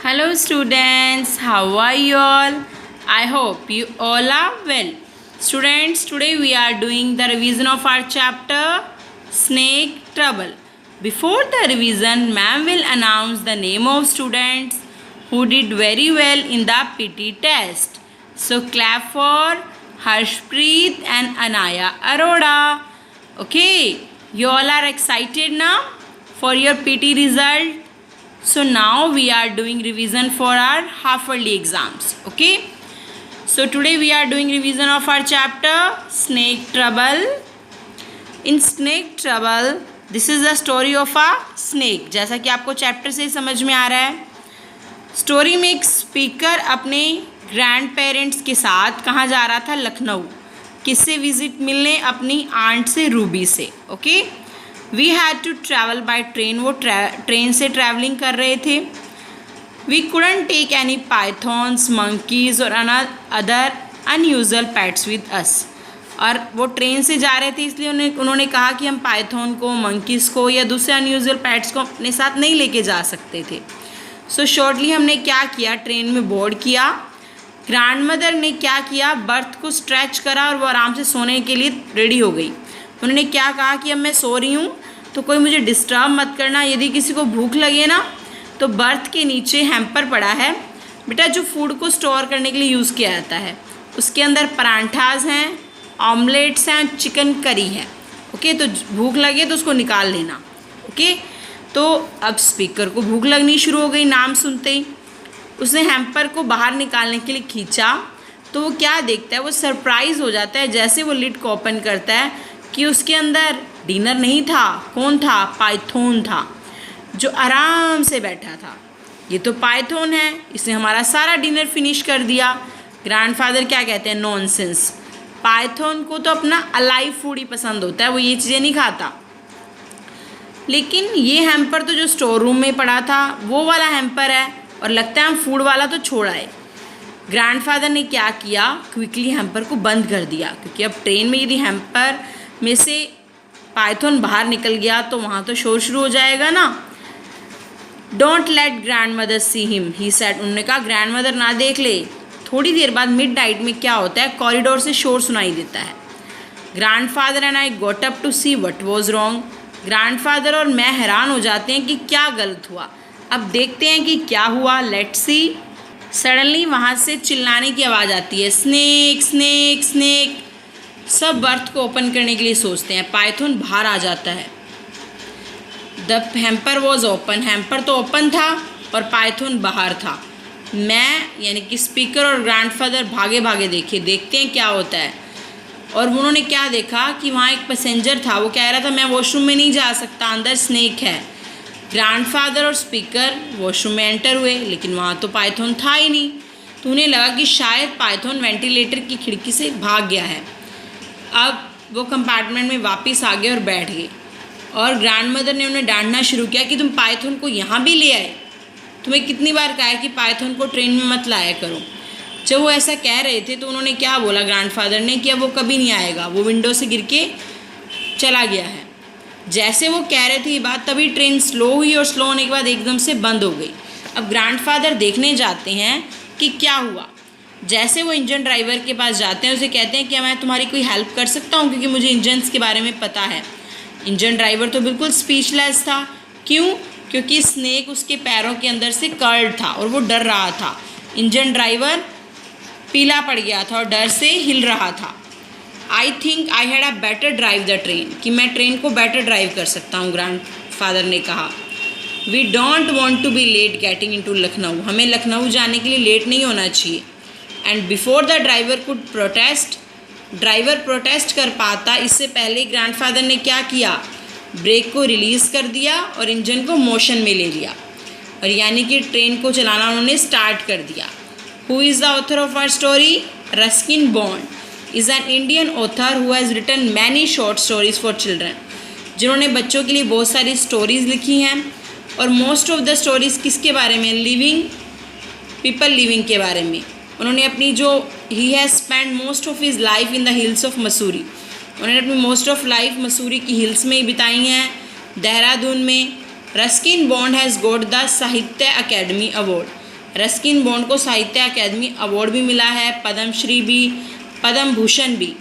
Hello students, how are you all? I hope you all are well. Students, today we are doing the revision of our chapter Snake Trouble. Before the revision, ma'am will announce the name of students who did very well in the PT test. So clap for Harshpreet and Anaya Arora. Okay, you all are excited now for your PT result? So now we are doing revision for our half yearly exams. Okay. So today we are doing revision of our chapter Snake Trouble. In Snake Trouble, this is the story of a snake. जैसा कि आपको chapter से समझ में आ रहा है. Story में एक स्पीकर अपने ग्रैंड पेरेंट्स के साथ कहाँ जा रहा था? लखनऊ. किससे विजिट मिलने? अपनी आंट से, रूबी से. Okay. We had to travel by train. वो ट्रेन से ट्रैवलिंग कर रहे थे. We couldn't take any pythons, monkeys और other unusual pets with us. और वो ट्रेन से जा रहे थे इसलिए उन्होंने कहा कि हम पाइथॉन को, मंकीज़ को या दूसरे अनयूजुअल पेट्स को अपने साथ नहीं लेके जा सकते थे. सो शॉर्टली हमने क्या किया? ट्रेन में बोर्ड किया. ग्रैंड मदर ने क्या किया? बर्थ को स्ट्रेच करा और वो आराम से सोने के लिए रेडी हो गई. उन्होंने क्या कहा कि अब मैं सो रही हूँ तो कोई मुझे डिस्टर्ब मत करना. यदि किसी को भूख लगे ना तो बर्थ के नीचे हैम्पर पड़ा है बेटा, जो फूड को स्टोर करने के लिए यूज़ किया जाता है. उसके अंदर परांठाज हैं, ऑमलेट्स हैं, चिकन करी है. ओके. तो भूख लगे तो उसको निकाल लेना. ओके. तो अब स्पीकर को भूख लगनी शुरू हो गई नाम सुनते ही. उसने हैम्पर को बाहर निकालने के लिए खींचा तो वो क्या देखता है? वो सरप्राइज़ हो जाता है जैसे वो लिड को ओपन करता है कि उसके अंदर डिनर नहीं था. कौन था? पाइथन था, जो आराम से बैठा था. ये तो पाइथन है, इसने हमारा सारा डिनर फिनिश कर दिया. ग्रैंडफादर क्या कहते हैं? नॉनसेंस. पाइथन को तो अपना अलाइव फूड ही पसंद होता है, वो ये चीज़ें नहीं खाता. लेकिन ये हैम्पर तो जो स्टोर रूम में पड़ा था वो वाला हैम्पर है और लगता है हम फूड वाला तो छोड़ आए. ग्रैंडफादर ने क्या किया? क्विकली हैम्पर को बंद कर दिया, क्योंकि अब ट्रेन में यदि हैम्पर में से पाइथन बाहर निकल गया तो वहाँ तो शोर शुरू हो जाएगा ना. Don't let grand mother see him, he said. उन्होंने कहा ग्रैंड मदर ना देख ले. थोड़ी देर बाद मिड नाइट में क्या होता है? कॉरिडोर से शोर सुनाई देता है. Grandfather and I got up to see what was wrong. Grandfather और मैं हैरान हो जाते हैं कि क्या गलत हुआ. अब देखते हैं कि क्या हुआ. Let's see. सडनली वहाँ से चिल्लाने की आवाज़ आती है. Snake snake snake. सब बर्थ को ओपन करने के लिए सोचते हैं. पाइथन बाहर आ जाता है. The hamper was open. Hamper तो ओपन था और पाइथन बाहर था. मैं यानी कि स्पीकर और ग्रैंडफादर भागे भागे देखते हैं क्या होता है. और उन्होंने क्या देखा कि वहाँ एक पैसेंजर था. वो कह रहा था मैं वॉशरूम में नहीं जा सकता, अंदर स्नेक है. ग्रैंडफादर और स्पीकर वॉशरूम में एंटर हुए, लेकिन वहाँ तो पाइथन था ही नहीं. तो उन्हें लगा कि शायद पाइथन वेंटिलेटर की खिड़की से भाग गया है. अब वो कंपार्टमेंट में वापस आ गए और बैठ गए. और ग्रैंड मदर ने उन्हें डांटना शुरू किया कि तुम पाइथन को यहाँ भी ले आए. तुम्हें कितनी बार कहा है कि पाइथन को ट्रेन में मत लाया करो. जब वो ऐसा कह रहे थे तो उन्होंने क्या बोला ग्रैंडफादर ने कि अब वो कभी नहीं आएगा, वो विंडो से गिर के चला गया है. जैसे वो कह रहे थे ये बात, तभी ट्रेन स्लो हुई और स्लो होने के बाद एकदम से बंद हो गई. अब ग्रैंडफादर देखने जाते हैं कि क्या हुआ. जैसे वो इंजन ड्राइवर के पास जाते हैं, उसे कहते हैं कि मैं तुम्हारी कोई हेल्प कर सकता हूँ, क्योंकि मुझे इंजन्स के बारे में पता है. इंजन ड्राइवर तो बिल्कुल स्पीचलेस था. क्यों? क्योंकि स्नेक उसके पैरों के अंदर से कर्ल्ड था और वो डर रहा था. इंजन ड्राइवर पीला पड़ गया था और डर से हिल रहा था. I think I had a better drive the train, कि मैं ट्रेन को बेटर ड्राइव कर सकता हूँ, ग्रैंडफादर ने कहा. We don't want to be late getting in to Lucknow. हमें लखनऊ जाने के लिए लेट नहीं होना चाहिए. And before the driver could protest, driver protest कर पाता इससे पहले ग्रैंडफादर ने क्या किया? ब्रेक को रिलीज़ कर दिया और इंजन को मोशन में ले लिया. और यानी कि ट्रेन को चलाना उन्होंने स्टार्ट कर दिया. Who is the author of our story? Ruskin Bond is an Indian author who has written many short stories for children. जिन्होंने बच्चों के लिए बहुत सारी स्टोरीज़ लिखी हैं. और मोस्ट ऑफ द स्टोरीज़ किसके बारे में? लिविंग पीपल लिविंग के बारे में. उन्होंने अपनी जो he has spend most of his life in the hills of Mussoorie. उन्होंने अपनी मोस्ट ऑफ लाइफ मसूरी की हिल्स में ही बिताई हैं, देहरादून में. Ruskin bond has got the साहित्य अकेडमी अवार्ड. रस्किन बॉन्ड को साहित्य अकादमी अवार्ड भी मिला है, पद्मश्री भी, पद्म भूषण भी,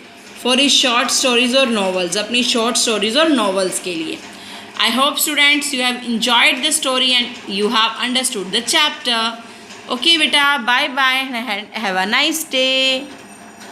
फॉर हिज शॉर्ट स्टोरीज और नॉवेल्स, अपनी शॉर्ट स्टोरीज और नॉवेल्स के लिए. I hope students you have enjoyed the story and you have understood the chapter. Okay beta, bye bye and have a nice day.